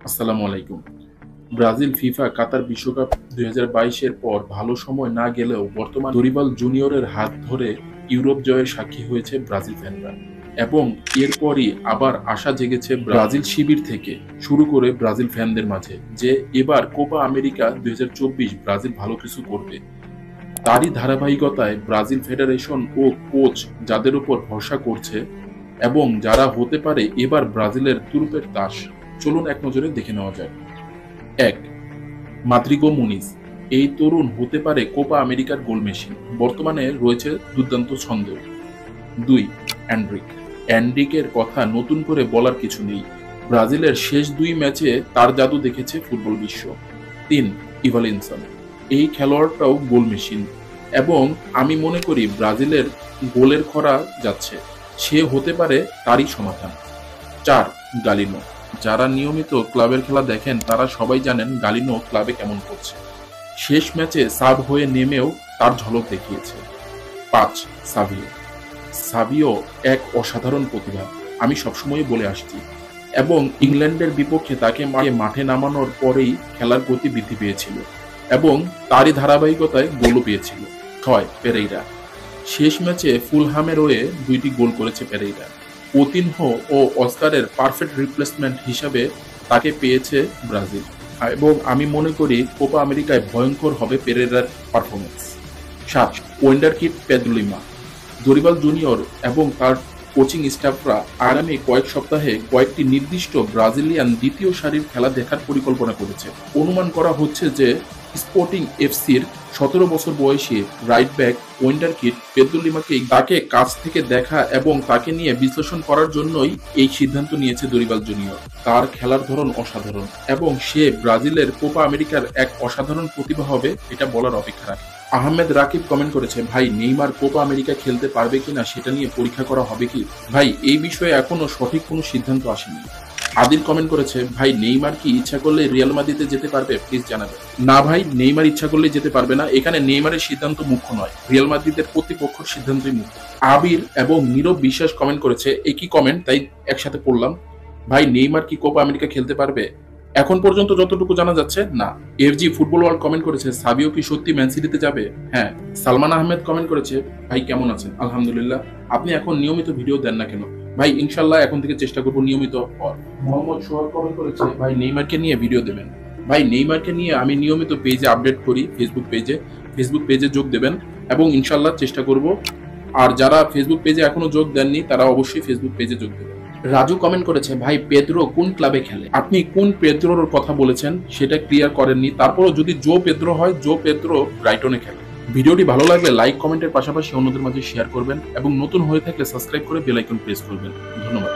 আসসালামু আলাইকুম। Brazil FIFA কাতার বিশ্বকাপ ২০২২-এর পর ভালো সময় না গেলেও বর্তমান দরিবাল জুনিয়রের হাত ধরে ইউরোপ জয়ের সাক্ষী হয়েছে ব্রাজিল ফ্যানরা। এবং এরপরই আবার আশা জেগেছে ব্রাজিল শিবির থেকে শুরু করে ব্রাজিল ফ্যানদের মাঝে যে এবার কোপা আমেরিকা ২০২৪ ব্রাজিল ভালো কিছু করবে। তারই ধারাবাহিকতায় ব্রাজিল ফেডারেশন ও কোচ যাদের উপর ভরসা করছে এবং যারা হতে পারে এবার ব্রাজিলের তুরুপের তাস, চলুন এক নজরে দেখে নেওয়া যায়। ১. মাদ্রিগো মুনিজ। এই তরুণ হতে পারে কোপা আমেরিকার গোল মেশিন। বর্তমানে রয়েছে দুর্দান্ত ছন্দে। ২. অ্যান্ড্রিক। অ্যান্ড্রিকের কথা নতুন করে বলার কিছু নেই। ব্রাজিলের শেষ ২ ম্যাচে তার জাদু দেখেছে ফুটবল বিশ্ব। ৩. ইভালিনসন। এই খেলোয়াড়টাও গোল মেশিন এবং আমি মনে করি ব্রাজিলের গোলের খরা যাচ্ছে। সে হতে পারে তারই সমাধান। ৪. গালিনো। যারা নিয়মিত ক্লাবের খেলা দেখেন তারা সবাই জানেন গালিনো ক্লাবে কেমন করছে। শেষ ম্যাচে সাব হয়ে নেমেও তার ঝলক দেখিয়েছে। ৫. সাভিও। সাভিও এক অসাধারণ প্রতিভা, আমি সবসময় বলে আসছি, এবং ইংল্যান্ডের বিপক্ষে তাকে মাঠে নামানোর পরেই খেলার গতি বৃদ্ধি পেয়েছিল এবং তারই ধারাবাহিকতায় গোলও পেয়েছিল। ৬. পেরেইরা। শেষ ম্যাচে ফুলহামের হয়ে ২টি গোল করেছে পেরেইরা। কোতিনহো ও অস্কারের পারফেক্ট রিপ্লেসমেন্ট হিসাবে তাকে পেয়েছে ব্রাজিল এবং আমি মনে করি কোপা আমেরিকায় ভয়ঙ্কর হবে পেরেরার পারফরমেন্স। ৭. ওয়েন্ডারকিড পেদ্রোলিমা। দরিবাল জুনিয়র এবং তার কোচিং স্টাফরা আগামী কয়েক সপ্তাহে কয়েকটি নির্দিষ্ট ব্রাজিলিয়ান দ্বিতীয় সারির খেলা দেখার পরিকল্পনা করেছে। অনুমান করা হচ্ছে যে স্পোর্টিং এফসির ১৭ বছর বয়সী রাইট ব্যাক ওয়েন্ডারকিড পেদ্রোলিমাকে তাকে কাছ থেকে দেখা এবং তাকে নিয়ে বিশ্লেষণ করার জন্যই এই সিদ্ধান্ত নিয়েছে দরিবাল জুনিয়র। তার খেলার ধরন অসাধারণ এবং সে ব্রাজিলের কোপা আমেরিকার এক অসাধারণ প্রতিভা হবে, এটা বলার অপেক্ষা রাখে। আহমেদ রাকিব কমেন্ট করেছে, ভাই নেইমার কোপা আমেরিকা খেলতে পারবে কিনা সেটা নিয়ে পরীক্ষা করা হবে কি? ভাই এই বিষয়ে এখনো সঠিক কোনো সিদ্ধান্ত আসেনি। আদিল কমেন্ট করেছে, ভাই নেইমার কি ইচ্ছা করলে রিয়াল মাদ্রিদে যেতে পারবে? প্লিজ জানাবে। না ভাই, নেইমার ইচ্ছা করলে যেতে পারবে না। এখানে নেইমারের সিদ্ধান্ত মুখ্য নয়, রিয়াল মাদ্রিদের কর্তৃপক্ষের সিদ্ধান্তই মুখ্য। আবির এবং নীরব বিশ্বাস কমেন্ট করেছে, একই কমেন্ট তাই একসাথে পড়লাম। ভাই নেইমার কি কোপা আমেরিকা খেলতে পারবে? এখন পর্যন্ত যতটুকু জানা যাচ্ছে না। এফজি ফুটবল ওয়ার্ল্ড কমেন্ট করেছে, সাবিও কি সত্যি ম্যান সিটিতে যাবে? হ্যাঁ। সালমান আহমেদ কমেন্ট করেছে, ভাই কেমন আছেন? আলহামদুলিল্লাহ। আপনি এখন নিয়মিত ভিডিও দেন না কেন? ভাই ইনশাল্লাহ এখন থেকে চেষ্টা করবো নিয়মিত হওয়ার। মোহাম্মদ সোহাগ কমেন্ট করেছে, ভাই নেইমারকে নিয়ে ভিডিও দেবেন। ভাই নেইমারকে নিয়ে আমি নিয়মিত পেজে আপডেট করি, ফেসবুক পেজে যোগ দেবেন এবং ইনশাল্লাহ চেষ্টা করব। আর যারা ফেসবুক পেজে এখনো যোগ দেননি তারা অবশ্যই ফেসবুক পেজে যোগ দেবেন। রাজু কমেন্ট করেছে, ভাই পেদ্রো কোন ক্লাবে খেলে? আপনি কোন পেদ্রোর কথা বলেছেন সেটা ক্লিয়ার করেননি। তারপরও যদি জো পেদ্রো হয়, জো পেদ্রো ব্রাইটনে খেলে। ভিডিওটি ভালো লাগলে লাইক কমেন্টের পাশাপাশি অন্যদের মাঝে শেয়ার করবেন এবং নতুন হয়ে থাকলে সাবস্ক্রাইব করে বেল আইকন প্রেস করবেন। ধন্যবাদ।